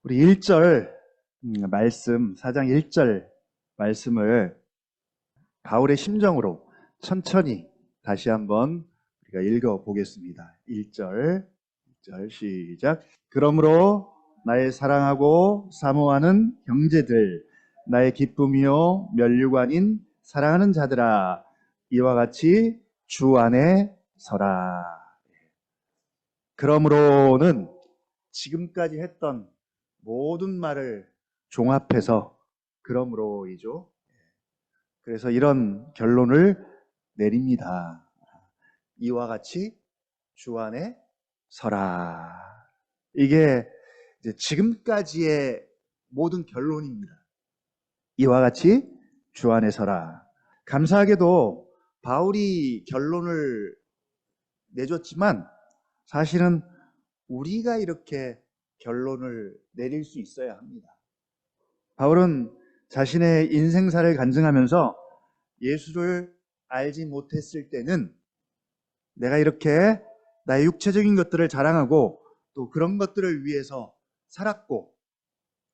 우리 1절 말씀, 4장 1절 말씀을 바울의 심정으로 천천히 다시 한번 우리가 읽어보겠습니다. 1절 시작. 그러므로 나의 사랑하고 사모하는 형제들, 나의 기쁨이요 면류관인 사랑하는 자들아, 이와 같이 주 안에 서라. 그러므로는 지금까지 했던 모든 말을 종합해서 그러므로이죠. 그래서 이런 결론을 내립니다. 이와 같이 주 안에 서라. 이게 이제 지금까지의 모든 결론입니다. 이와 같이 주 안에 서라. 감사하게도 바울이 결론을 내줬지만 사실은 우리가 이렇게 결론을 내릴 수 있어야 합니다. 바울은 자신의 인생사를 간증하면서 예수를 알지 못했을 때는 내가 이렇게 나의 육체적인 것들을 자랑하고 또 그런 것들을 위해서 살았고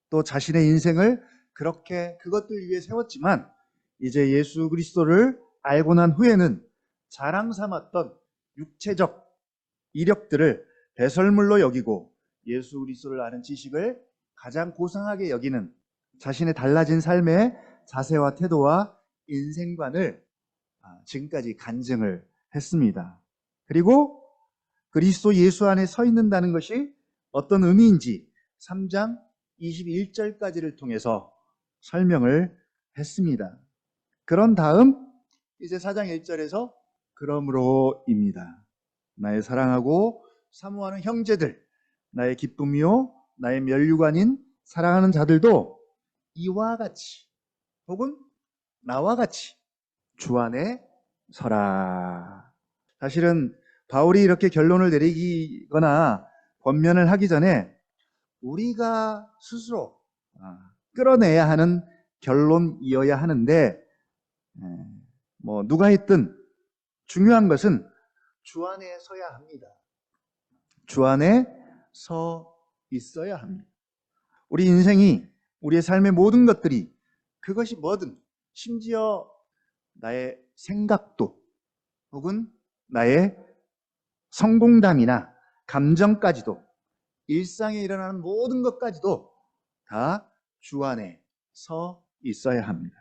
또 자신의 인생을 그렇게 그것들 위해 세웠지만 이제 예수 그리스도를 알고 난 후에는 자랑 삼았던 육체적 이력들을 배설물로 여기고 예수 그리스도를 아는 지식을 가장 고상하게 여기는 자신의 달라진 삶의 자세와 태도와 인생관을 지금까지 간증을 했습니다. 그리고 그리스도 예수 안에 서 있는다는 것이 어떤 의미인지 3장 21절까지를 통해서 설명을 했습니다. 그런 다음 이제 4장 1절에서 그러므로입니다. 나의 사랑하고 사모하는 형제들, 나의 기쁨이요 나의 면류관인 사랑하는 자들도 이와 같이 혹은 나와 같이 주 안에 서라. 사실은 바울이 이렇게 결론을 내리거나 권면을 하기 전에 우리가 스스로 끌어내야 하는 결론이어야 하는데 누가 했든 중요한 것은 주 안에 서야 합니다. 주 안에 서 있어야 합니다. 우리 인생이 우리의 삶의 모든 것들이 그것이 뭐든 심지어 나의 생각도 혹은 나의 성공담이나 감정까지도 일상에 일어나는 모든 것까지도 다 주 안에 서 있어야 합니다.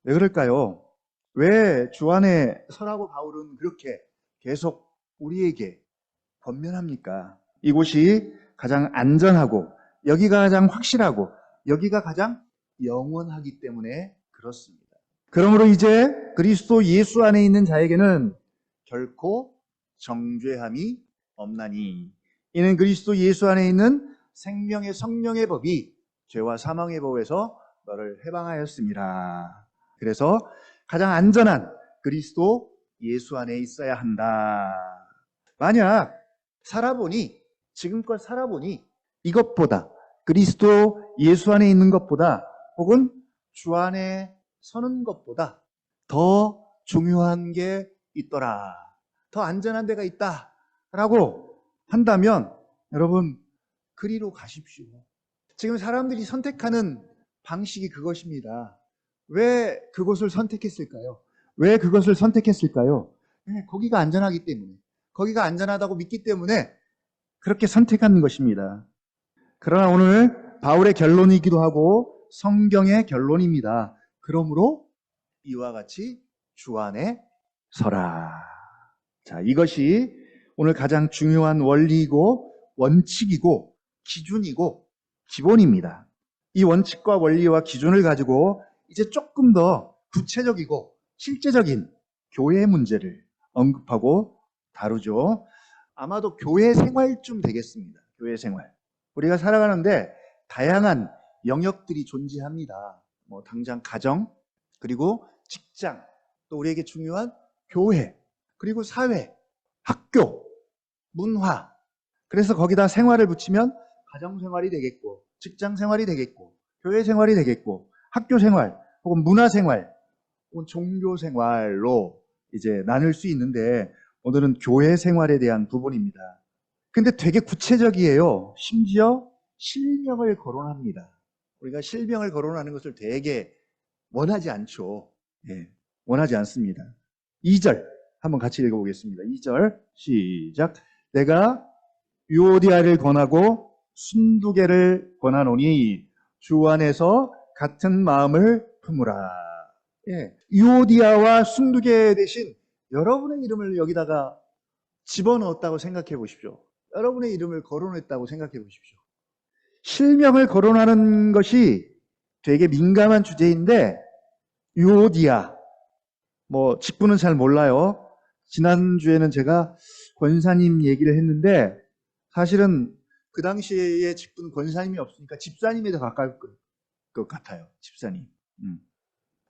왜 그럴까요? 왜 주 안에 서라고 바울은 그렇게 계속 우리에게 권면합니까? 이곳이 가장 안전하고 여기가 가장 확실하고 여기가 가장 영원하기 때문에 그렇습니다. 그러므로 이제 그리스도 예수 안에 있는 자에게는 결코 정죄함이 없나니 이는 그리스도 예수 안에 있는 생명의 성령의 법이 죄와 사망의 법에서 너를 해방하였습니다. 그래서 가장 안전한 그리스도 예수 안에 있어야 한다. 만약 지금껏 살아보니 이것보다 그리스도 예수 안에 있는 것보다 혹은 주 안에 서는 것보다 더 중요한 게 있더라. 더 안전한 데가 있다. 라고 한다면 여러분 그리로 가십시오. 지금 사람들이 선택하는 방식이 그것입니다. 왜 그곳을 선택했을까요? 왜 그것을 선택했을까요? 거기가 안전하기 때문에, 거기가 안전하다고 믿기 때문에 그렇게 선택하는 것입니다. 그러나 오늘 바울의 결론이기도 하고 성경의 결론입니다. 그러므로 이와 같이 주 안에 서라. 자, 이것이 오늘 가장 중요한 원리이고 원칙이고 기준이고 기본입니다. 이 원칙과 원리와 기준을 가지고 이제 조금 더 구체적이고 실제적인 교회 문제를 언급하고 다루죠. 아마도 교회 생활쯤 되겠습니다. 교회 생활. 우리가 살아가는데 다양한 영역들이 존재합니다. 당장 가정, 그리고 직장, 또 우리에게 중요한 교회, 그리고 사회, 학교, 문화. 그래서 거기다 생활을 붙이면 가정 생활이 되겠고, 직장 생활이 되겠고, 교회 생활이 되겠고, 학교 생활, 혹은 문화 생활, 혹은 종교 생활로 이제 나눌 수 있는데 오늘은 교회 생활에 대한 부분입니다. 근데 되게 구체적이에요. 심지어 실명을 거론합니다. 우리가 실명을 거론하는 것을 되게 원하지 않죠. 예, 원하지 않습니다. 2절 한번 같이 읽어보겠습니다. 2절 시작. 내가 유오디아를 권하고 순두개를 권하노니 주 안에서 같은 마음을 품으라. 예, 유오디아와 순두개 대신 여러분의 이름을 여기다가 집어넣었다고 생각해 보십시오. 여러분의 이름을 거론했다고 생각해 보십시오. 실명을 거론하는 것이 되게 민감한 주제인데 유오디아, 직분은 잘 몰라요. 지난주에는 제가 권사님 얘기를 했는데 사실은 그 당시에 직분 권사님이 없으니까 집사님에 더 가까울 것 같아요. 집사님.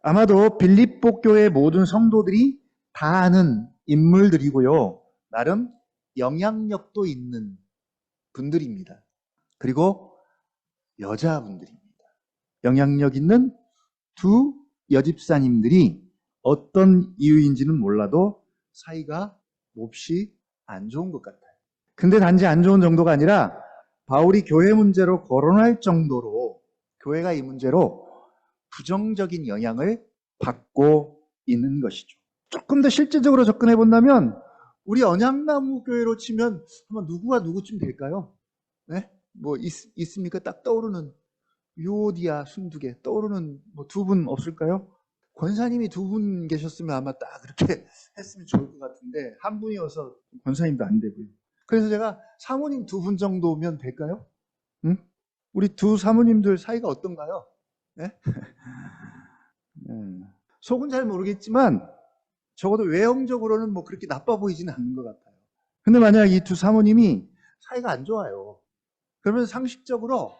아마도 빌립보 교회 모든 성도들이 다 아는 인물들이고요. 나름 영향력도 있는 분들입니다. 그리고 여자분들입니다. 영향력 있는 두 여집사님들이 어떤 이유인지는 몰라도 사이가 몹시 안 좋은 것 같아요. 근데 단지 안 좋은 정도가 아니라 바울이 교회 문제로 거론할 정도로 교회가 이 문제로 부정적인 영향을 받고 있는 것이죠. 조금 더 실제적으로 접근해 본다면 우리 언약나무 교회로 치면 한번 누구와 누구쯤 될까요? 네? 있습니까? 딱 떠오르는 유오디아, 순두개 떠오르는 두 분 없을까요? 권사님이 두 분 계셨으면 아마 딱 그렇게 했으면 좋을 것 같은데 한 분이어서 권사님도 안 되고요. 그래서 제가 사모님 두 분 정도면 될까요? 응? 우리 두 사모님들 사이가 어떤가요? 네? 속은 잘 모르겠지만 적어도 외형적으로는 그렇게 나빠 보이지는 않는 것 같아요. 근데 만약 이 두 사모님이 사이가 안 좋아요. 그러면 상식적으로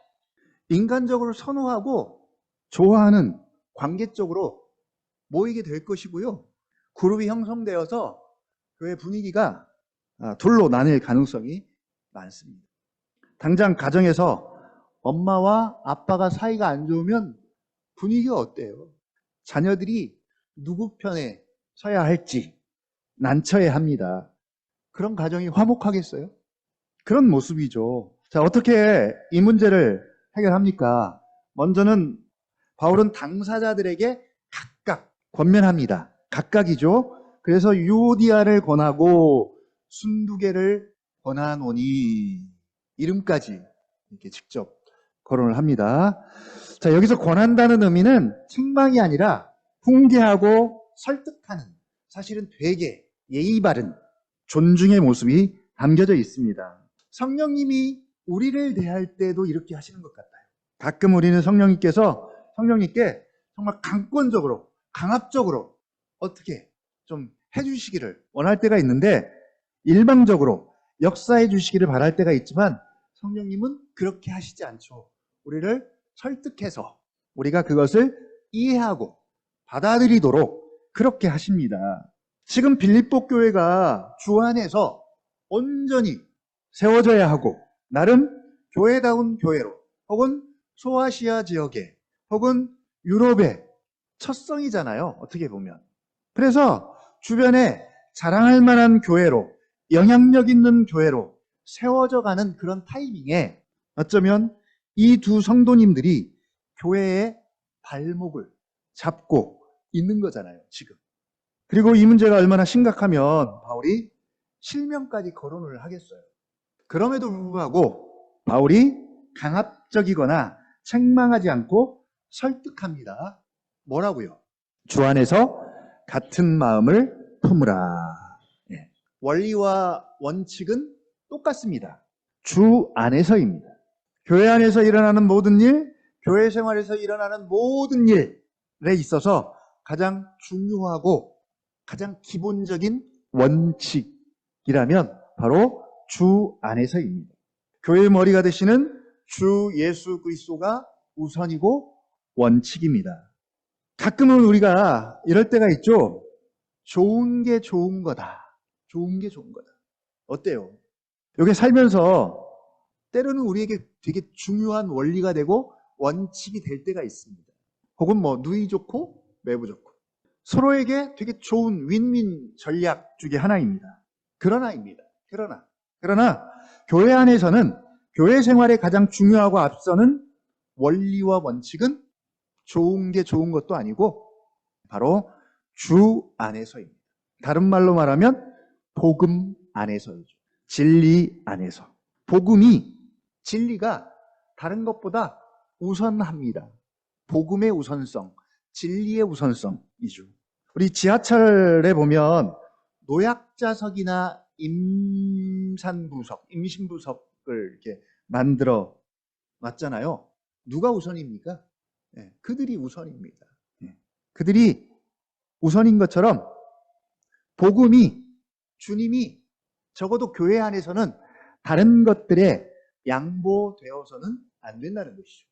인간적으로 선호하고 좋아하는 관계적으로 모이게 될 것이고요. 그룹이 형성되어서 교회 분위기가 둘로 나뉠 가능성이 많습니다. 당장 가정에서 엄마와 아빠가 사이가 안 좋으면 분위기가 어때요? 자녀들이 누구 편에 서야 할지 난처해 합니다. 그런 가정이 화목하겠어요? 그런 모습이죠. 자, 어떻게 이 문제를 해결합니까? 먼저는 바울은 당사자들에게 각각 권면합니다. 각각이죠. 그래서 유오디아를 권하고 순두개를 권하노니 이름까지 이렇게 직접 거론을 합니다. 자, 여기서 권한다는 의미는 책망이 아니라 훈계하고 설득하는, 사실은 되게 예의 바른 존중의 모습이 담겨져 있습니다. 성령님이 우리를 대할 때도 이렇게 하시는 것 같아요. 가끔 우리는 성령님께 정말 강권적으로, 강압적으로 어떻게 좀 해주시기를 원할 때가 있는데 일방적으로 역사해 주시기를 바랄 때가 있지만 성령님은 그렇게 하시지 않죠. 우리를 설득해서 우리가 그것을 이해하고 받아들이도록 그렇게 하십니다. 지금 빌립보 교회가 주 안에서 온전히 세워져야 하고 나름 교회다운 교회로 혹은 소아시아 지역에 혹은 유럽의 첫성이잖아요. 어떻게 보면. 그래서 주변에 자랑할 만한 교회로 영향력 있는 교회로 세워져 가는 그런 타이밍에 어쩌면 이 두 성도님들이 교회의 발목을 잡고 있는 거잖아요. 지금. 그리고 이 문제가 얼마나 심각하면 바울이 실명까지 거론을 하겠어요. 그럼에도 불구하고 바울이 강압적이거나 책망하지 않고 설득합니다. 뭐라고요? 주 안에서 같은 마음을 품으라. 예. 원리와 원칙은 똑같습니다. 주 안에서입니다. 교회 안에서 일어나는 모든 일, 교회 생활에서 일어나는 모든 일에 있어서 가장 중요하고 가장 기본적인 원칙이라면 바로 주 안에서입니다. 교회의 머리가 되시는 주 예수 그리스도가 우선이고 원칙입니다. 가끔은 우리가 이럴 때가 있죠. 좋은 게 좋은 거다. 좋은 게 좋은 거다. 어때요? 여기 살면서 때로는 우리에게 되게 중요한 원리가 되고 원칙이 될 때가 있습니다. 혹은 누이 좋고 매부 좋고 서로에게 되게 좋은 윈윈 전략 중에 하나입니다. 그러나 교회 안에서는 교회 생활의 가장 중요하고 앞서는 원리와 원칙은 좋은 게 좋은 것도 아니고 바로 주 안에서입니다. 다른 말로 말하면 복음 안에서이죠. 진리 안에서. 복음이, 진리가 다른 것보다 우선합니다. 복음의 우선성, 진리의 우선성이죠. 우리 지하철에 보면 노약자석이나 임신부석을 이렇게 만들어 놨잖아요. 누가 우선입니까? 네, 그들이 우선입니다. 네, 그들이 우선인 것처럼 복음이, 주님이 적어도 교회 안에서는 다른 것들에 양보되어서는 안 된다는 것이죠.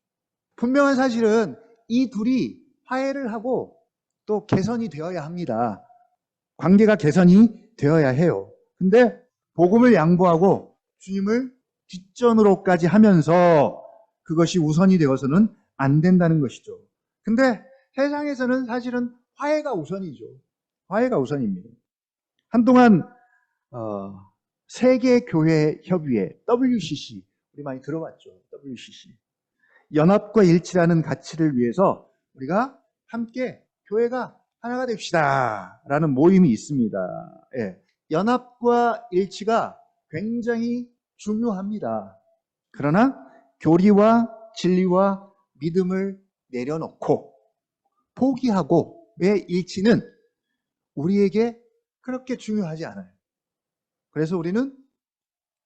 분명한 사실은 이 둘이 화해를 하고 또 개선이 되어야 합니다. 관계가 개선이 되어야 해요. 근데 복음을 양보하고 주님을 뒷전으로까지 하면서 그것이 우선이 되어서는 안 된다는 것이죠. 근데 세상에서는 사실은 화해가 우선이죠. 화해가 우선입니다. 한동안 세계교회협의회 WCC, 우리 많이 들어봤죠. WCC. 연합과 일치라는 가치를 위해서 우리가 함께 교회가 하나가 됩시다 라는 모임이 있습니다. 예. 연합과 일치가 굉장히 중요합니다. 그러나 교리와 진리와 믿음을 내려놓고 포기하고의 일치는 우리에게 그렇게 중요하지 않아요. 그래서 우리는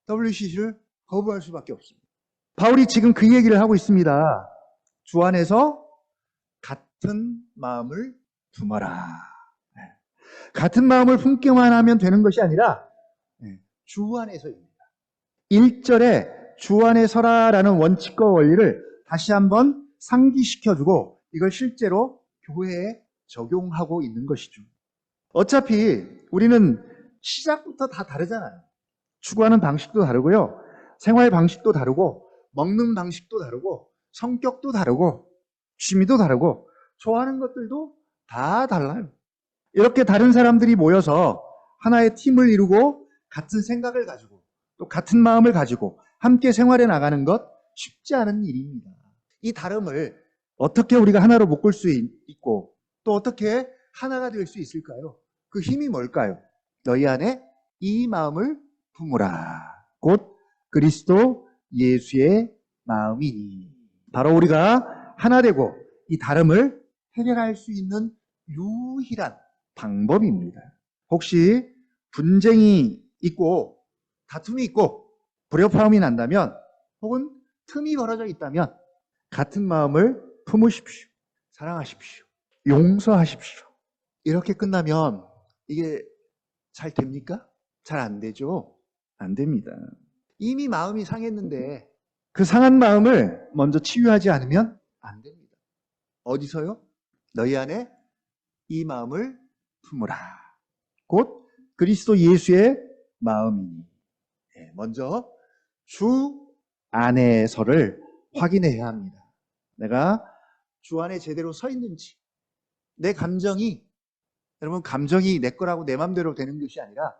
WCC를 거부할 수밖에 없습니다. 바울이 지금 그 얘기를 하고 있습니다. 주 안에서 같은 마음을 품어라. 같은 마음을 품기만 하면 되는 것이 아니라 주 안에서입니다. 1절에 주 안에 서라라는 원칙과 원리를 다시 한번 상기시켜주고 이걸 실제로 교회에 적용하고 있는 것이죠. 어차피 우리는 시작부터 다 다르잖아요. 추구하는 방식도 다르고요. 생활 방식도 다르고 먹는 방식도 다르고 성격도 다르고 취미도 다르고 좋아하는 것들도 다 달라요. 이렇게 다른 사람들이 모여서 하나의 팀을 이루고 같은 생각을 가지고 또 같은 마음을 가지고 함께 생활해 나가는 것 쉽지 않은 일입니다. 이 다름을 어떻게 우리가 하나로 묶을 수 있고 또 어떻게 하나가 될 수 있을까요? 그 힘이 뭘까요? 너희 안에 이 마음을 품으라. 곧 그리스도 예수의 마음이니. 바로 우리가 하나 되고 이 다름을 해결할 수 있는 유일한 방법입니다. 혹시 분쟁이 있고 다툼이 있고 불협화음이 난다면 혹은 틈이 벌어져 있다면 같은 마음을 품으십시오. 사랑하십시오. 용서하십시오. 이렇게 끝나면 이게 잘 됩니까? 잘 안 되죠? 안 됩니다. 이미 마음이 상했는데 그 상한 마음을 먼저 치유하지 않으면 안 됩니다. 어디서요? 너희 안에 이 마음을 품으라. 곧 그리스도 예수의 마음이니. 먼저 주 안에서를 확인해야 합니다. 내가 주 안에 제대로 서 있는지, 내 감정이, 여러분 감정이 내 거라고 내 맘대로 되는 것이 아니라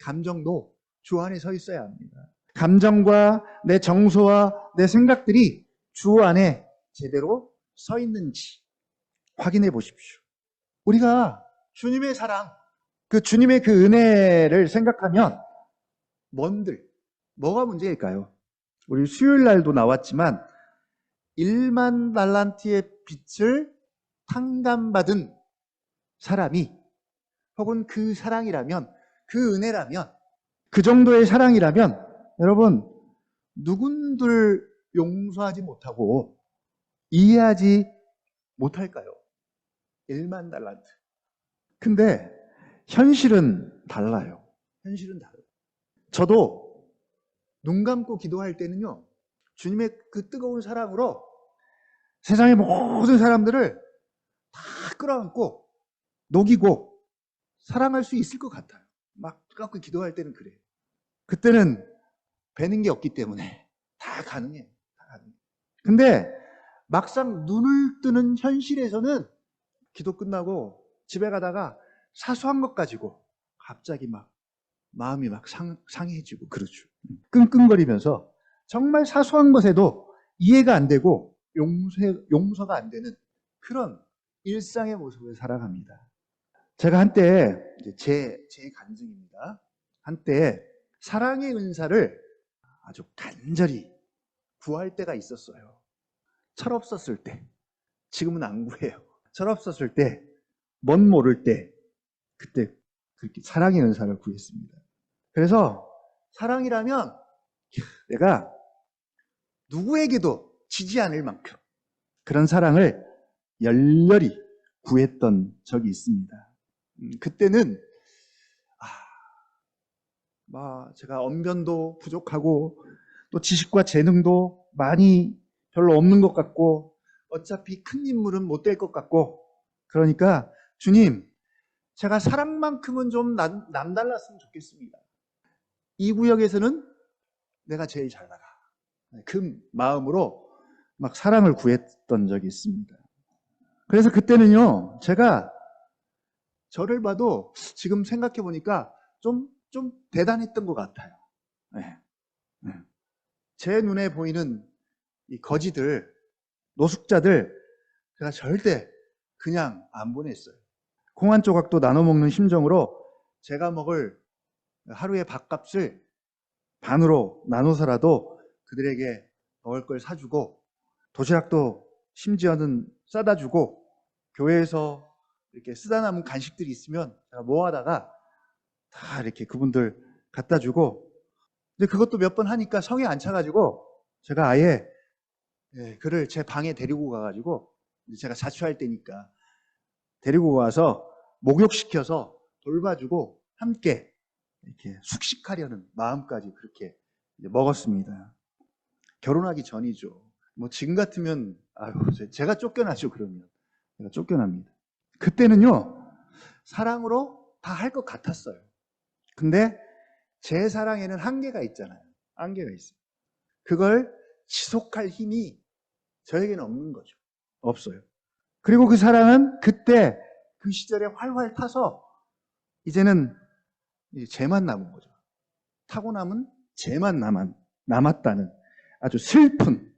감정도 주 안에 서 있어야 합니다. 감정과 내 정서와 내 생각들이 주 안에 제대로 서 있는지 확인해 보십시오. 우리가 주님의 사랑, 그 주님의 그 은혜를 생각하면 뭐가 문제일까요? 우리 수요일 날도 나왔지만 1만 달란트의 빚을 탕감받은 사람이 혹은 그 사랑이라면 그 은혜라면 그 정도의 사랑이라면 여러분 누군들 용서하지 못하고 이해하지 못할까요? 1만 달란트. 근데 현실은 달라요. 현실은 달라요. 저도 눈 감고 기도할 때는요, 주님의 그 뜨거운 사랑으로 세상의 모든 사람들을 다 끌어안고 녹이고 사랑할 수 있을 것 같아요. 막 뜨겁게 기도할 때는 그래요. 그때는 배는 게 없기 때문에 다 가능해요. 다 가능해요. 근데 막상 눈을 뜨는 현실에서는 기도 끝나고 집에 가다가 사소한 것 가지고 갑자기 막 마음이 막 상해지고 그러죠. 끙끙거리면서 정말 사소한 것에도 이해가 안 되고 용서가 안 되는 그런 일상의 모습을 살아갑니다. 제가 한때 제 간증입니다. 한때 사랑의 은사를 아주 간절히 구할 때가 있었어요. 철없었을 때. 지금은 안 구해요. 철없었을 때, 멋 모를 때, 그때 그렇게 사랑의 은사를 구했습니다. 그래서 사랑이라면 내가 누구에게도 지지 않을 만큼 그런 사랑을 열렬히 구했던 적이 있습니다. 그때는 제가 언변도 부족하고 또 지식과 재능도 많이 별로 없는 것 같고 어차피 큰 인물은 못 될 것 같고 그러니까 주님, 제가 사랑만큼은 좀 남달랐으면 좋겠습니다. 이 구역에서는 내가 제일 잘 나가. 그 마음으로 막 사랑을 구했던 적이 있습니다. 그래서 그때는요, 제가 저를 봐도 지금 생각해 보니까 좀 대단했던 것 같아요. 네. 네. 제 눈에 보이는 이 거지들, 노숙자들, 제가 절대 그냥 안 보냈어요. 콩 한 조각도 나눠 먹는 심정으로 제가 먹을 하루의 밥값을 반으로 나눠서라도 그들에게 먹을 걸 사주고 도시락도 심지어는 싸다 주고 교회에서 이렇게 쓰다 남은 간식들이 있으면 제가 모아다가 다 이렇게 그분들 갖다 주고 근데 그것도 몇 번 하니까 성에 안 차가지고 제가 아예 그를 제 방에 데리고 가가지고 제가 자취할 때니까 데리고 와서 목욕시켜서 돌봐주고 함께 이렇게 숙식하려는 마음까지 그렇게 먹었습니다. 결혼하기 전이죠. 뭐 지금 같으면 제가 쫓겨나죠. 그러면 제가 쫓겨납니다. 그때는요 사랑으로 다 할 것 같았어요. 근데 제 사랑에는 한계가 있잖아요. 한계가 있어요. 그걸 지속할 힘이 저에게는 없는 거죠. 없어요. 그리고 그 사랑은 그때 그 시절에 활활 타서 이제는 쟤만 남은 거죠. 타고 남은 쟤만 남았다는 아주 슬픈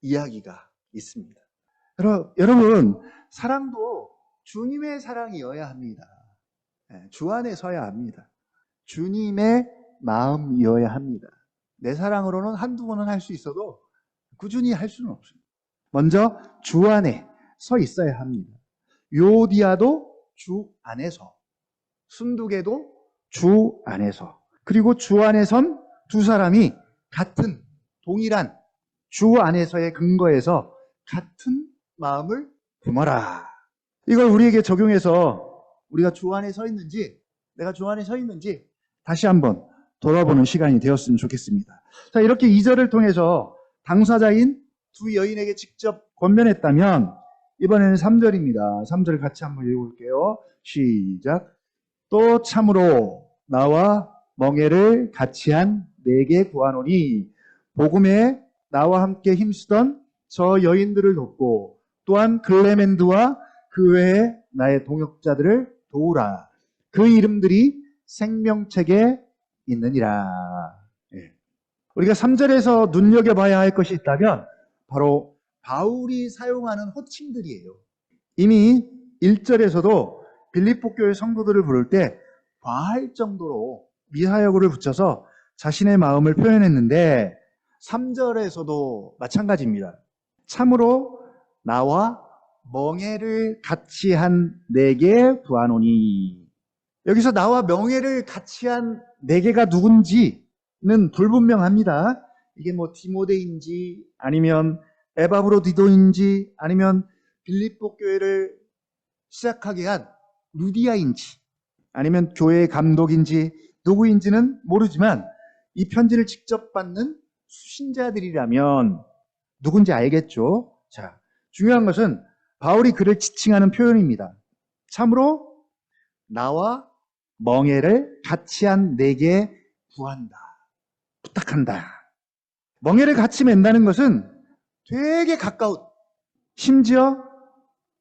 이야기가 있습니다. 여러분, 사랑도 주님의 사랑이어야 합니다. 주 안에 서야 합니다. 주님의 마음이어야 합니다. 내 사랑으로는 한두 번은 할 수 있어도 꾸준히 할 수는 없어요. 먼저 주 안에 서 있어야 합니다. 요디아도 주 안에서, 순두개도 주 안에서, 그리고 주 안에 선 두 사람이 같은 동일한 주 안에서의 근거에서 같은 마음을 품어라. 이걸 우리에게 적용해서 우리가 주 안에 서 있는지, 내가 주 안에 서 있는지 다시 한번 돌아보는 시간이 되었으면 좋겠습니다. 자, 이렇게 2절을 통해서 당사자인 두 여인에게 직접 권면했다면 이번에는 3절입니다. 3절 같이 한번 읽어볼게요. 시작. 또 참으로 나와 멍에를 같이 한 내게 구하노니 복음에 나와 함께 힘쓰던 저 여인들을 돕고 또한 글레멘드와 그 외에 나의 동역자들을 도우라. 그 이름들이 생명책에 있느니라. 우리가 3절에서 눈여겨봐야 할 것이 있다면 바로 바울이 사용하는 호칭들이에요. 이미 1절에서도 빌립보 교회 성도들을 부를 때 과할 정도로 미하여구를 붙여서 자신의 마음을 표현했는데 3절에서도 마찬가지입니다. 참으로 나와 멍에를 같이 한 내게 구하노니. 여기서 나와 명예를 같이 한 내게가 누군지는 불분명합니다. 이게 뭐 디모데인지 아니면 에바브로디도인지 아니면 빌립보 교회를 시작하게 한 루디아인지 아니면 교회의 감독인지 누구인지는 모르지만 이 편지를 직접 받는 수신자들이라면 누군지 알겠죠. 자, 중요한 것은 바울이 그를 지칭하는 표현입니다. 참으로 나와 멍에를 같이 한 내게 구한다. 부탁한다. 멍에를 같이 맨다는 것은 되게 가까운, 심지어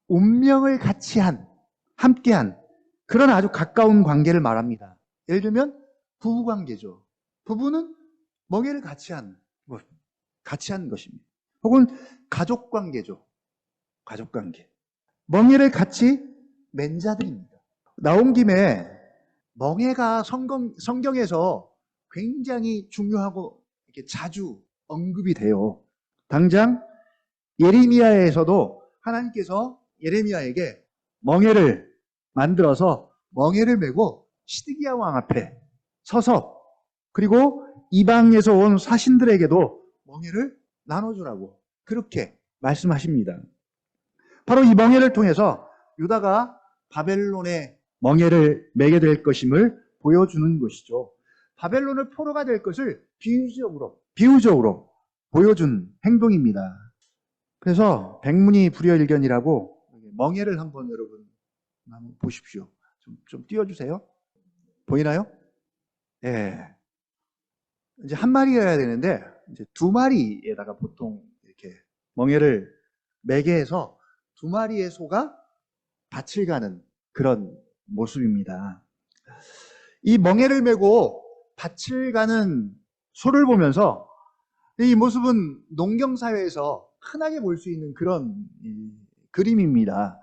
운명을 같이 한, 함께한 그런 아주 가까운 관계를 말합니다. 예를 들면 부부관계죠. 부부는 멍에를 같이 한 것. 같이 하는 것입니다. 혹은 가족관계죠. 가족관계. 멍에를 같이 맨 자들입니다. 나온 김에 멍에가 성경에서 굉장히 중요하고 이렇게 자주 언급이 돼요. 당장 예레미야에서도 하나님께서 예레미야에게 멍에를 만들어서 멍에를 메고 시드기야 왕 앞에 서서 그리고 이방에서 온 사신들에게도 멍에를 나눠주라고 그렇게 말씀하십니다. 바로 이 멍에를 통해서 유다가 바벨론의 멍에를 매게 될 것임을 보여주는 것이죠. 바벨론을 포로가 될 것을 비유적으로 보여준 행동입니다. 그래서 백문이 불여일견이라고 멍에를 한번 여러분 보십시오. 좀 띄워주세요. 보이나요? 예. 이제 한 마리여야 되는데 이제 두 마리에다가 보통 이렇게 멍에를 매게 해서 두 마리의 소가 밭을 가는 그런 모습입니다. 이 멍에를 메고 밭을 가는 소를 보면서 이 모습은 농경사회에서 흔하게 볼 수 있는 그런 그림입니다.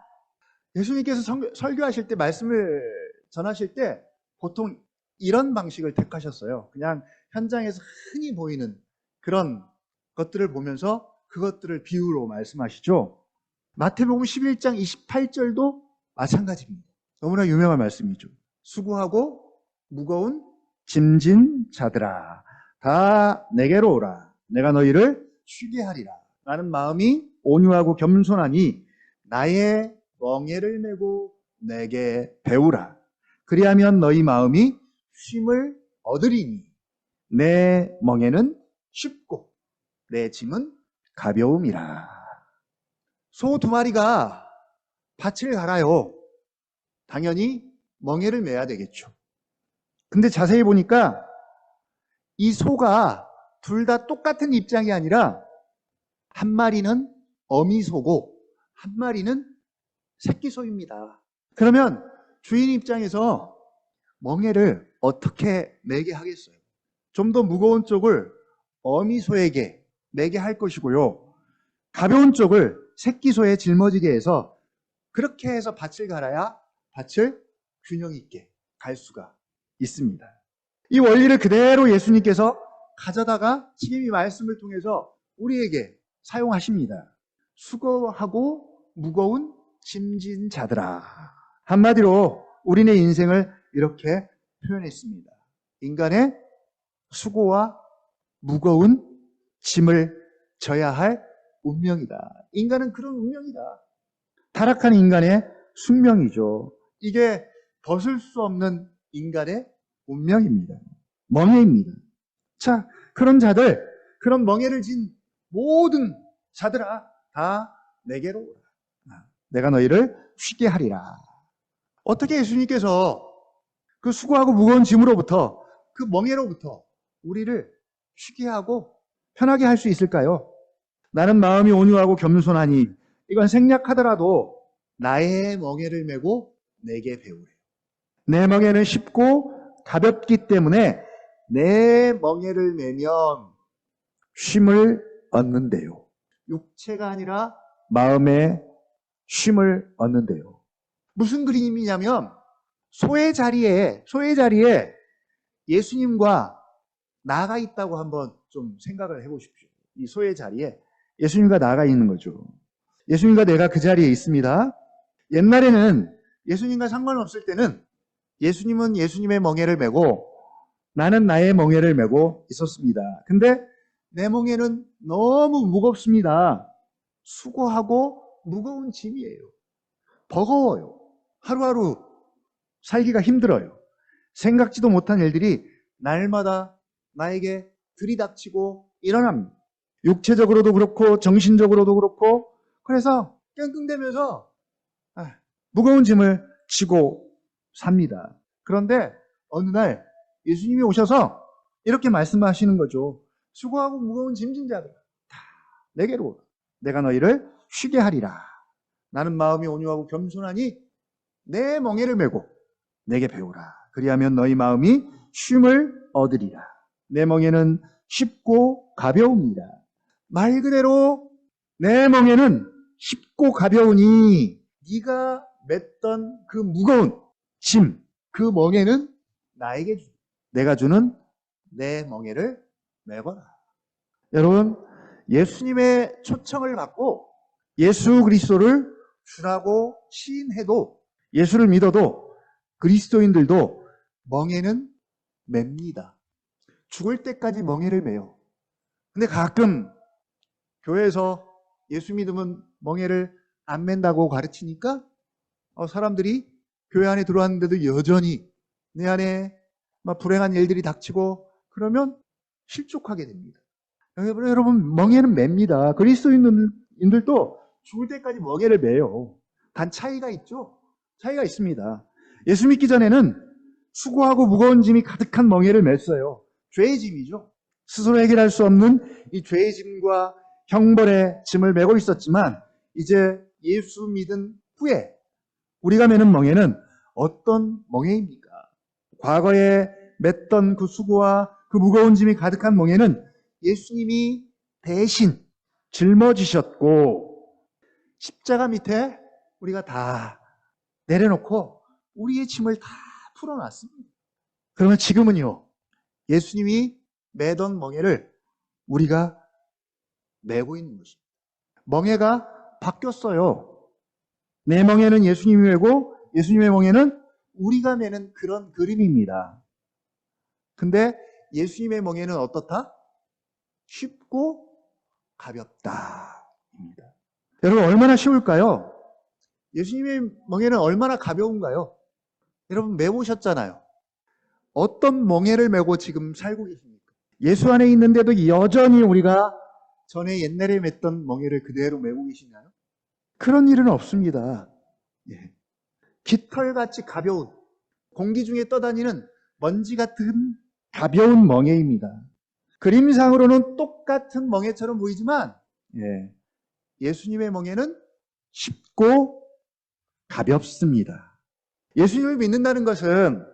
예수님께서 설교하실 때 말씀을 전하실 때 보통 이런 방식을 택하셨어요. 그냥 현장에서 흔히 보이는 그런 것들을 보면서 그것들을 비유로 말씀하시죠. 마태복음 11장 28절도 마찬가지입니다. 너무나 유명한 말씀이죠. 수고하고 무거운 짐진 자들아 다 내게로 오라. 내가 너희를 쉬게 하리라. 나는 마음이 온유하고 겸손하니 나의 멍에를 메고 내게 배우라. 그리하면 너희 마음이 쉼을 얻으리니 내 멍에는 쉽고 내 짐은 가벼움이라. 소 두 마리가 밭을 갈아요. 당연히 멍에를 메야 되겠죠. 근데 자세히 보니까 이 소가 둘 다 똑같은 입장이 아니라 한 마리는 어미소고 한 마리는 새끼소입니다. 그러면 주인 입장에서 멍에를 어떻게 매게 하겠어요? 좀 더 무거운 쪽을 어미소에게 매게 할 것이고요. 가벼운 쪽을 새끼소에 짊어지게 해서 그렇게 해서 밭을 갈아야 밭을 균형 있게 갈 수가 있습니다. 이 원리를 그대로 예수님께서 가져다가 지금 이 말씀을 통해서 우리에게 사용하십니다. 수고하고 무거운 짐진 자들아. 한마디로 우리네 인생을 이렇게 표현했습니다. 인간의 수고와 무거운 짐을 져야 할 운명이다. 인간은 그런 운명이다. 타락한 인간의 숙명이죠. 이게 벗을 수 없는 인간의 운명입니다. 멍에입니다. 자, 그런 자들, 그런 멍에를 진 모든 자들아 다 내게로 오라. 내가 너희를 쉬게 하리라. 어떻게 예수님께서 그 수고하고 무거운 짐으로부터 그 멍에로부터 우리를 쉬게 하고 편하게 할 수 있을까요? 나는 마음이 온유하고 겸손하니 이건 생략하더라도 나의 멍에를 메고 내게 배우래. 내 멍에는 쉽고 가볍기 때문에 내 멍에를 메면 쉼을 얻는데요. 육체가 아니라 마음의 쉼을 얻는데요. 무슨 그림이냐면 소의 자리에 예수님과 나가 있다고 한번 좀 생각을 해보십시오. 이 소의 자리에 예수님과 나가 있는 거죠. 예수님과 내가 그 자리에 있습니다. 옛날에는 예수님과 상관없을 때는 예수님은 예수님의 멍에를 메고 나는 나의 멍에를 메고 있었습니다. 근데 내 멍에는 너무 무겁습니다. 수고하고 무거운 짐이에요. 버거워요. 하루하루 살기가 힘들어요. 생각지도 못한 일들이 날마다 나에게 들이닥치고 일어납니다. 육체적으로도 그렇고 정신적으로도 그렇고 그래서 끙끙대면서 무거운 짐을 지고 삽니다. 그런데 어느 날 예수님이 오셔서 이렇게 말씀하시는 거죠. 수고하고 무거운 짐진 자들 다 내게로 오라. 내가 너희를 쉬게 하리라. 나는 마음이 온유하고 겸손하니 내 멍에를 메고 내게 배우라. 그리하면 너희 마음이 쉼을 얻으리라. 내 멍에는 쉽고 가벼웁니다. 말 그대로 내 멍에는 쉽고 가벼우니 네가 맸던 그 무거운 짐, 그 멍에는 나에게 주. 내가 주는 내 멍에를 메거라. 여러분, 예수님의 초청을 받고 예수 그리스도를 주라고 시인해도, 예수를 믿어도 그리스도인들도 멍에는 맵니다. 죽을 때까지 멍에를 매요. 근데 가끔 교회에서 예수 믿으면 멍에를 안 맨다고 가르치니까 사람들이 교회 안에 들어왔는데도 여전히 내 안에 막 불행한 일들이 닥치고 그러면 실족하게 됩니다. 여러분, 멍에는 맵니다. 그리스도인들도 죽을 때까지 멍에를 매요. 단 차이가 있죠? 차이가 있습니다. 예수 믿기 전에는 수고하고 무거운 짐이 가득한 멍에를 맸어요. 죄의 짐이죠. 스스로 해결할 수 없는 이 죄의 짐과 형벌의 짐을 메고 있었지만 이제 예수 믿은 후에 우리가 매는 멍에는 어떤 멍에입니까? 과거에 맸던 그 수고와 그 무거운 짐이 가득한 멍에는 예수님이 대신 짊어지셨고 십자가 밑에 우리가 다 내려놓고 우리의 짐을 다 풀어놨습니다. 그러면 지금은요, 예수님이 매던 멍에를 우리가 메고 있는 것입니다. 멍에가 바뀌었어요. 내 멍에는 예수님이 메고 예수님의 멍에는 우리가 매는 그런 그림입니다. 근데 예수님의 멍에는 어떻다? 쉽고 가볍다입니다. 여러분, 얼마나 쉬울까요? 예수님의 멍에는 얼마나 가벼운가요? 여러분, 매보셨잖아요. 어떤 멍에를 메고 지금 살고 계십니까? 예수 안에 있는데도 여전히 우리가 전에 옛날에 맸던 멍에를 그대로 메고 계시나요? 그런 일은 없습니다. 예. 깃털같이 가벼운, 공기 중에 떠다니는 먼지 같은 가벼운 멍에입니다. 그림상으로는 똑같은 멍에처럼 보이지만 예수님의 멍에는 쉽고 가볍습니다. 예수님을 믿는다는 것은,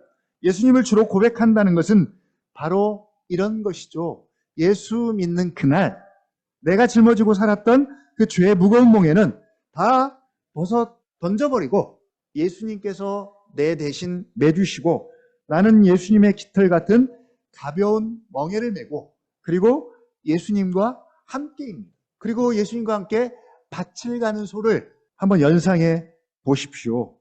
예수님을 주로 고백한다는 것은 바로 이런 것이죠. 예수 믿는 그날 내가 짊어지고 살았던 그 죄의 무거운 멍에는 다 벗어 던져버리고 예수님께서 내 대신 매주시고 나는 예수님의 깃털 같은 가벼운 멍에를 메고 그리고 예수님과 함께입니다. 그리고 예수님과 함께 밭을 가는 소를 한번 연상해 보십시오.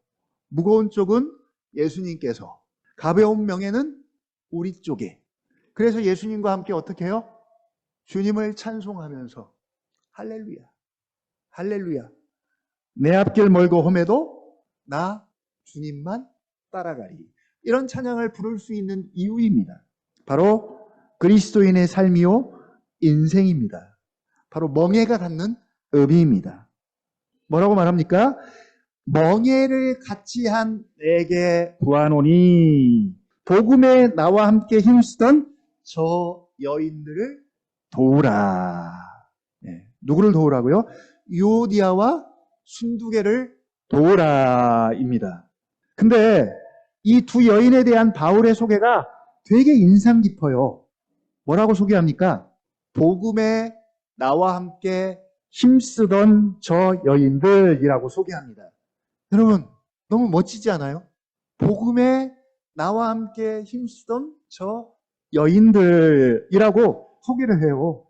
무거운 쪽은 예수님께서, 가벼운 멍에는 우리 쪽에. 그래서 예수님과 함께 어떻게 해요? 주님을 찬송하면서 할렐루야, 할렐루야. 내 앞길 멀고 험해도 나 주님만 따라가리. 이런 찬양을 부를 수 있는 이유입니다. 바로 그리스도인의 삶이요 인생입니다. 바로 멍에가 갖는 의미입니다. 뭐라고 말합니까? 멍에를 같이 한 내게 구하노니 복음에 나와 함께 힘쓰던 저 여인들을 도우라. 누구를 도우라고요? 유오디아와 순두개를 도우라입니다. 근데 이 두 여인에 대한 바울의 소개가 되게 인상 깊어요. 뭐라고 소개합니까? 복음에 나와 함께 힘쓰던 저 여인들이라고 소개합니다. 여러분, 너무 멋지지 않아요? 복음에 나와 함께 힘쓰던 저 여인들이라고 소개를 해요.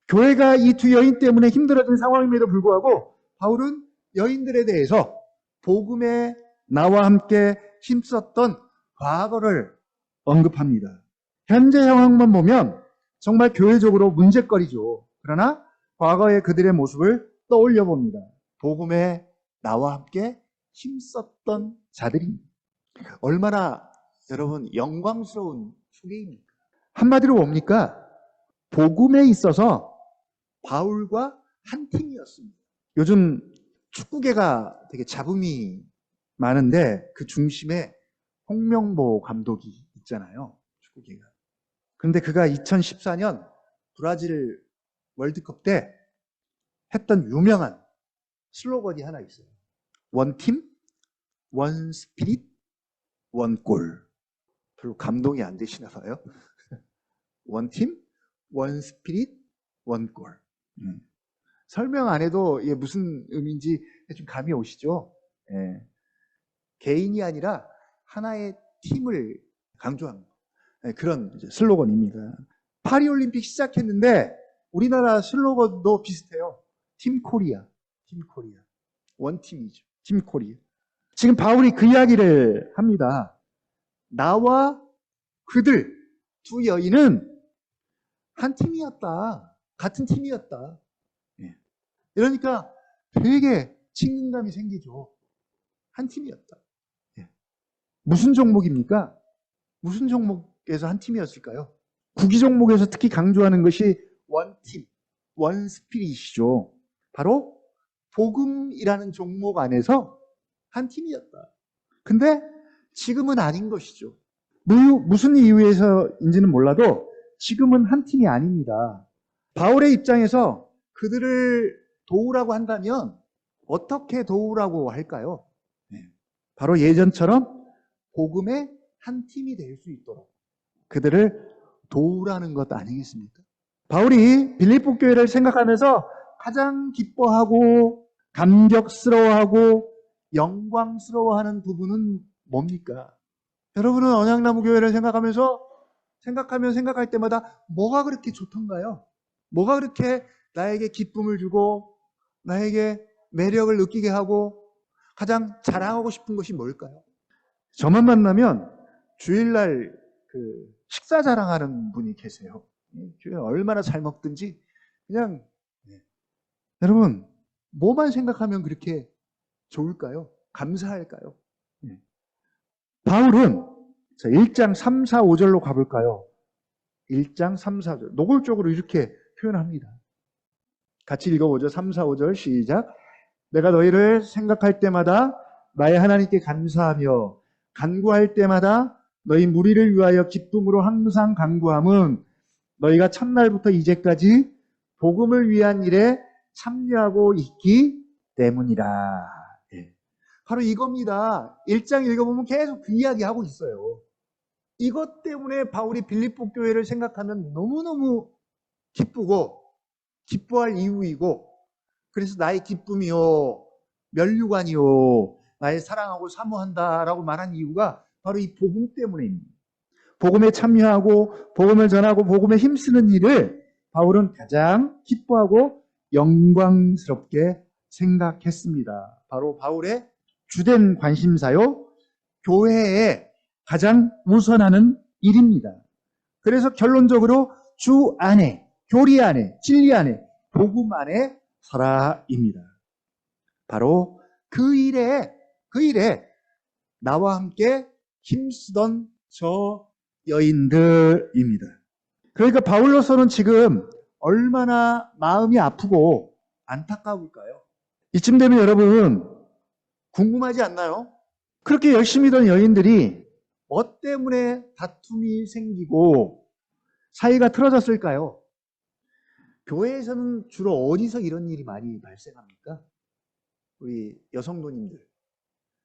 교회가 이 두 여인 때문에 힘들어진 상황임에도 불구하고 바울은 여인들에 대해서 복음에 나와 함께 힘썼던 과거를 언급합니다. 현재 상황만 보면 정말 교회적으로 문제거리죠. 그러나 과거의 그들의 모습을 떠올려 봅니다. 복음에 나와 함께 힘썼던 자들입니다. 얼마나 여러분 영광스러운 소개입니까? 한마디로 뭡니까? 복음에 있어서 바울과 한 팀이었습니다. 요즘 축구계가 되게 잡음이 많은데 그 중심에 홍명보 감독이 있잖아요. 축구계가. 그런데 그가 2014년 브라질 월드컵 때 했던 유명한 슬로건이 하나 있어요. 원팀, 원스피릿, 원골. 별로 감동이 안 되시나 봐요. 원팀, 원스피릿, 원골. 설명 안 해도 이게 무슨 의미인지 좀 감이 오시죠? 예. 개인이 아니라 하나의 팀을 강조한 그런 슬로건입니다. 파리올림픽 시작했는데 우리나라 슬로건도 비슷해요. 팀 코리아. 팀 코리아. 원팀이죠. 팀 코리아. 지금 바울이 그 이야기를 합니다. 나와 그들 두 여인은 한 팀이었다. 같은 팀이었다. 이러니까 되게 친근감이 생기죠. 한 팀이었다. 무슨 종목입니까? 무슨 종목에서 한 팀이었을까요? 구기 종목에서 특히 강조하는 것이 원팀, 원스피릿이죠. 바로 복음이라는 종목 안에서 한 팀이었다. 근데 지금은 아닌 것이죠. 무슨 이유에서인지는 몰라도 지금은 한 팀이 아닙니다. 바울의 입장에서 그들을 도우라고 한다면 어떻게 도우라고 할까요? 바로 예전처럼 복음의 한 팀이 될 수 있도록 그들을 도우라는 것 아니겠습니까? 바울이 빌립보 교회를 생각하면서 가장 기뻐하고 감격스러워하고 영광스러워하는 부분은 뭡니까? 여러분은 언약나무 교회를 생각하면 생각할 때마다 뭐가 그렇게 좋던가요? 뭐가 그렇게 나에게 기쁨을 주고 나에게 매력을 느끼게 하고 가장 자랑하고 싶은 것이 뭘까요? 저만 만나면 주일날 식사 자랑하는 분이 계세요. 얼마나 잘 먹든지 그냥 여러분 뭐만 생각하면 그렇게 좋을까요? 감사할까요? 바울은 1장 3, 4, 5절로 가볼까요? 1장 3, 4절 노골적으로 이렇게 표현합니다. 같이 읽어보죠. 3, 4, 5절 시작. 내가 너희를 생각할 때마다 나의 하나님께 감사하며 간구할 때마다 너희 무리를 위하여 기쁨으로 항상 간구함은 너희가 첫날부터 이제까지 복음을 위한 일에 참여하고 있기 때문이라. 바로 이겁니다. 1장 읽어보면 계속 그 이야기하고 있어요. 이것 때문에 바울이 빌립보 교회를 생각하면 너무너무 기쁘고 기뻐할 이유이고 그래서 나의 기쁨이요 면류관이요 나의 사랑하고 사모한다라고 말한 이유가 바로 이 복음 때문입니다. 복음에 참여하고 복음을 전하고 복음에 힘쓰는 일을 바울은 가장 기뻐하고 영광스럽게 생각했습니다. 바로 바울의 주된 관심사요 교회에 가장 우선하는 일입니다. 그래서 결론적으로 주 안에 교리 안에 진리 안에 복음 안에 서라입니다. 바로 그 일에 나와 함께 힘쓰던 저 여인들입니다. 그러니까 바울로서는 지금 얼마나 마음이 아프고 안타까울까요? 이쯤 되면 여러분 궁금하지 않나요? 그렇게 열심히 던 여인들이 뭐 때문에 다툼이 생기고 사이가 틀어졌을까요? 교회에서는 주로 어디서 이런 일이 많이 발생합니까? 우리 여성도님들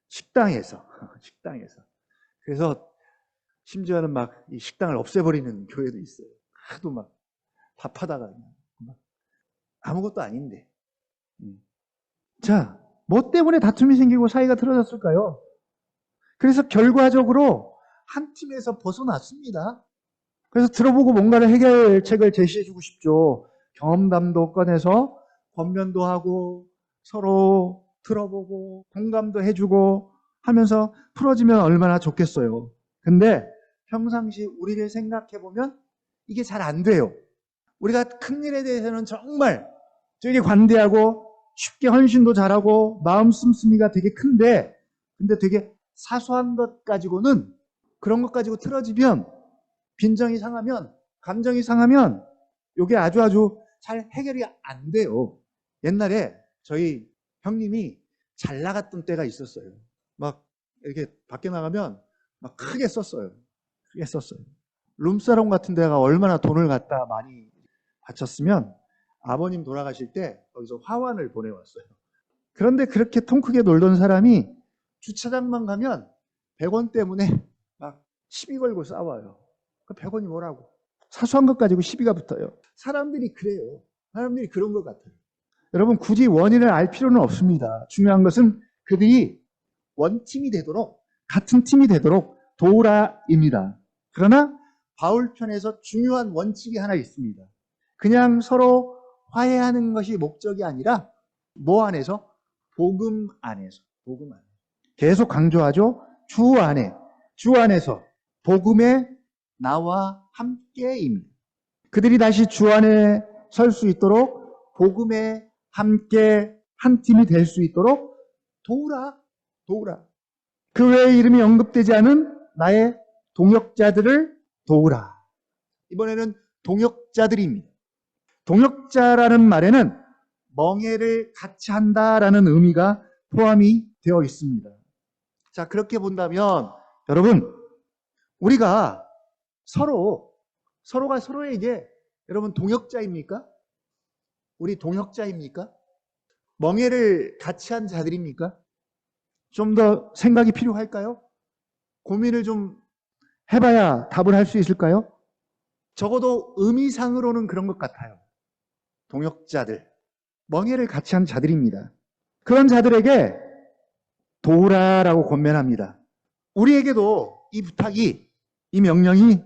식당에서 그래서 심지어는 막 이 식당을 없애버리는 교회도 있어요. 하도 막 밥하다가 막 아무것도 아닌데. 자, 뭐 때문에 다툼이 생기고 사이가 틀어졌을까요? 그래서 결과적으로 한 팀에서 벗어났습니다. 그래서 들어보고 뭔가를 해결책을 제시해주고 싶죠. 경험담도 꺼내서 권면도 하고 서로 들어보고 공감도 해주고 하면서 풀어지면 얼마나 좋겠어요. 근데 평상시 우리를 생각해보면 이게 잘 안 돼요. 우리가 큰 일에 대해서는 정말 되게 관대하고 쉽게 헌신도 잘하고 마음 씀씀이가 되게 큰데 근데 되게 사소한 것 가지고는 그런 것 가지고 틀어지면 빈정이 상하면 감정이 상하면 이게 아주 잘 해결이 안 돼요. 옛날에 저희 형님이 잘 나갔던 때가 있었어요. 막 이렇게 밖에 나가면 막 크게 썼어요. 룸사롱 같은 데가 얼마나 돈을 갖다 많이 바쳤으면 아버님 돌아가실 때 거기서 화환을 보내왔어요. 그런데 그렇게 통 크게 놀던 사람이 주차장만 가면 100원 때문에 막 시비 걸고 싸워요. 그 100원이 뭐라고. 사소한 것 가지고 시비가 붙어요. 사람들이 그래요. 사람들이 그런 것 같아요. 여러분 굳이 원인을 알 필요는 없습니다. 중요한 것은 그들이 원팀이 되도록 같은 팀이 되도록 도우라입니다. 그러나 바울 편에서 중요한 원칙이 하나 있습니다. 그냥 서로 화해하는 것이 목적이 아니라 뭐 안에서? 복음 안에서. 복음 안에. 계속 강조하죠. 주 안에. 주 안에서 복음에 나와 함께입니다. 그들이 다시 주 안에 설 수 있도록 복음에 함께 한 팀이 될 수 있도록 도우라. 도우라. 그 외에 이름이 언급되지 않은 나의 동역자들을 도우라. 이번에는 동역자들입니다. 동역자라는 말에는 멍해를 같이 한다라는 의미가 포함이 되어 있습니다. 자, 그렇게 본다면 여러분, 우리가 서로가 서로에게 여러분 동역자입니까? 우리 동역자입니까? 멍해를 같이 한 자들입니까? 좀 더 생각이 필요할까요? 고민을 좀 해봐야 답을 할 수 있을까요? 적어도 의미상으로는 그런 것 같아요. 동역자들, 멍해를 같이 한 자들입니다. 그런 자들에게 도우라라고 권면합니다. 우리에게도 이 부탁이, 이 명령이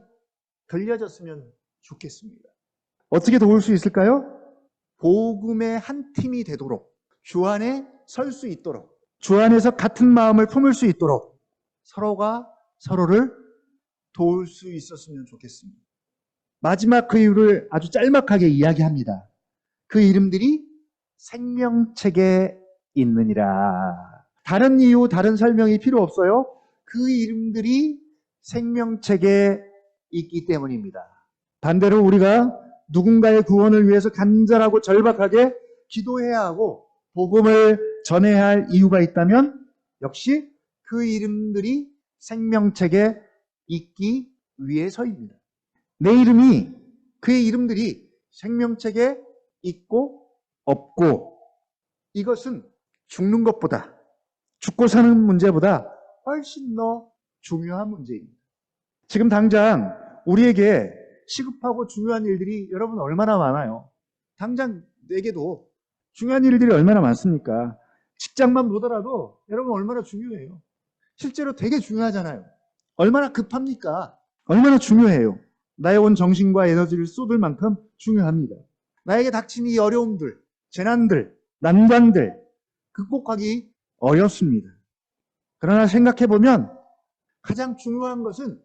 들려졌으면 좋겠습니다. 어떻게 도울 수 있을까요? 복음의 한 팀이 되도록, 주 안에 설 수 있도록, 주 안에서 같은 마음을 품을 수 있도록 서로가 서로를 도울 수 있었으면 좋겠습니다. 마지막 그 이유를 아주 짤막하게 이야기합니다. 그 이름들이 생명책에 있느니라. 다른 이유, 다른 설명이 필요 없어요. 그 이름들이 생명책에 있기 때문입니다. 반대로 우리가 누군가의 구원을 위해서 간절하고 절박하게 기도해야 하고 복음을 전해야 할 이유가 있다면 역시 그 이름들이 생명책에 있기 위해서입니다. 내 이름이, 그의 이름들이 생명책에 있고 없고, 이것은 죽는 것보다, 죽고 사는 문제보다 훨씬 더 중요한 문제입니다. 지금 당장 우리에게 시급하고 중요한 일들이 여러분 얼마나 많아요. 당장 내게도 중요한 일들이 얼마나 많습니까? 직장만 보더라도 여러분 얼마나 중요해요. 실제로 되게 중요하잖아요. 얼마나 급합니까? 얼마나 중요해요. 나의 온 정신과 에너지를 쏟을 만큼 중요합니다. 나에게 닥친 이 어려움들, 재난들, 난관들 극복하기 어렵습니다. 그러나 생각해보면 가장 중요한 것은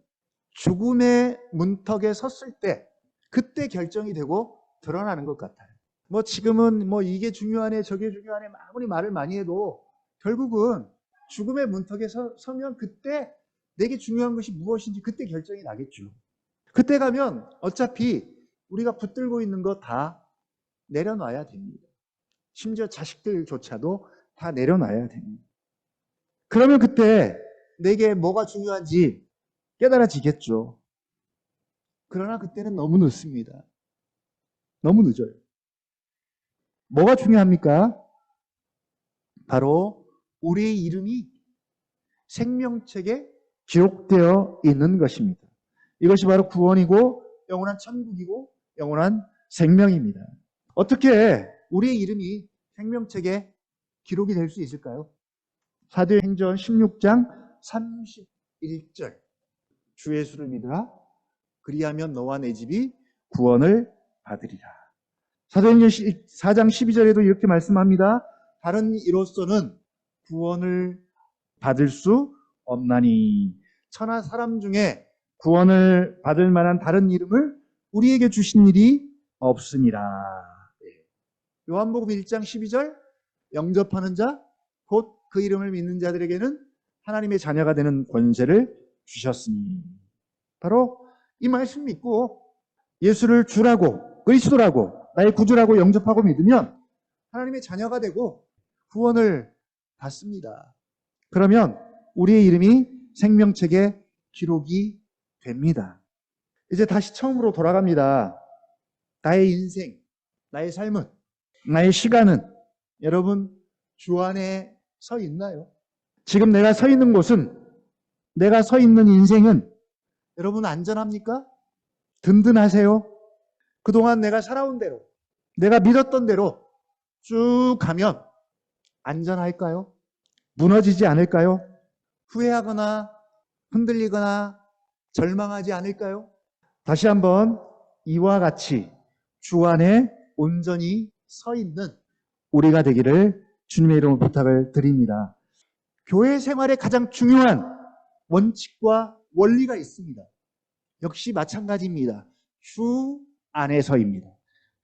죽음의 문턱에 섰을 때 그때 결정이 되고 드러나는 것 같아요. 뭐 지금은 뭐 이게 중요하네 저게 중요하네 아무리 말을 많이 해도 결국은 죽음의 문턱에 서면 그때 내게 중요한 것이 무엇인지 그때 결정이 나겠죠. 그때 가면 어차피 우리가 붙들고 있는 거 다 내려놔야 됩니다. 심지어 자식들조차도 다 내려놔야 됩니다. 그러면 그때 내게 뭐가 중요한지 깨달아지겠죠. 그러나 그때는 너무 늦습니다. 너무 늦어요. 뭐가 중요합니까? 바로 우리의 이름이 생명책에 기록되어 있는 것입니다. 이것이 바로 구원이고 영원한 천국이고 영원한 생명입니다. 어떻게 우리의 이름이 생명책에 기록이 될 수 있을까요? 사도행전 16장 31절 주 예수를 믿으라 그리하면 너와 내 집이 구원을 받으리라. 사도행전 4장 12절에도 이렇게 말씀합니다. 다른 이로서는 구원을 받을 수 없나니 천하 사람 중에 구원을 받을 만한 다른 이름을 우리에게 주신 일이 없습니다. 요한복음 1장 12절 영접하는 자 곧 그 이름을 믿는 자들에게는 하나님의 자녀가 되는 권세를 주셨으니 바로 이 말씀 믿고 예수를 주라고 그리스도라고 나의 구주라고 영접하고 믿으면 하나님의 자녀가 되고 구원을 받습니다. 그러면 우리의 이름이 생명책에 기록이 됩니다. 이제 다시 처음으로 돌아갑니다. 나의 인생, 나의 삶은, 나의 시간은 여러분 주 안에 서 있나요? 지금 내가 서 있는 곳은, 내가 서 있는 인생은 여러분 안전합니까? 든든하세요? 그동안 내가 살아온 대로 내가 믿었던 대로 쭉 가면 안전할까요? 무너지지 않을까요? 후회하거나 흔들리거나 절망하지 않을까요? 다시 한번 이와 같이 주 안에 온전히 서 있는 우리가 되기를 주님의 이름으로 부탁을 드립니다. 교회 생활에 가장 중요한 원칙과 원리가 있습니다. 역시 마찬가지입니다. 주 안에서입니다.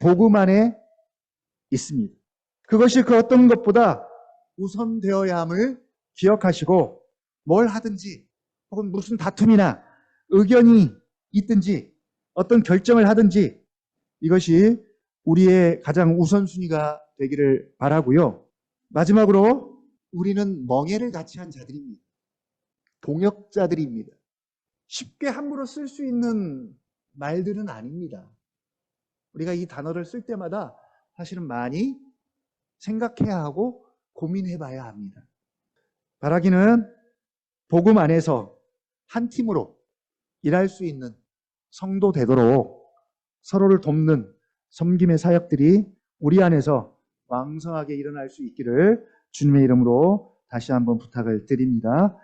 복음 안에 있습니다. 그것이 그 어떤 것보다 우선되어야 함을 기억하시고 뭘 하든지 혹은 무슨 다툼이나 의견이 있든지 어떤 결정을 하든지 이것이 우리의 가장 우선순위가 되기를 바라고요. 마지막으로 우리는 멍에를 같이 한 자들입니다. 동역자들입니다. 쉽게 함부로 쓸 수 있는 말들은 아닙니다. 우리가 이 단어를 쓸 때마다 사실은 많이 생각해야 하고 고민해 봐야 합니다. 바라기는 복음 안에서 한 팀으로 일할 수 있는 성도 되도록 서로를 돕는 섬김의 사역들이 우리 안에서 왕성하게 일어날 수 있기를 주님의 이름으로 다시 한번 부탁을 드립니다.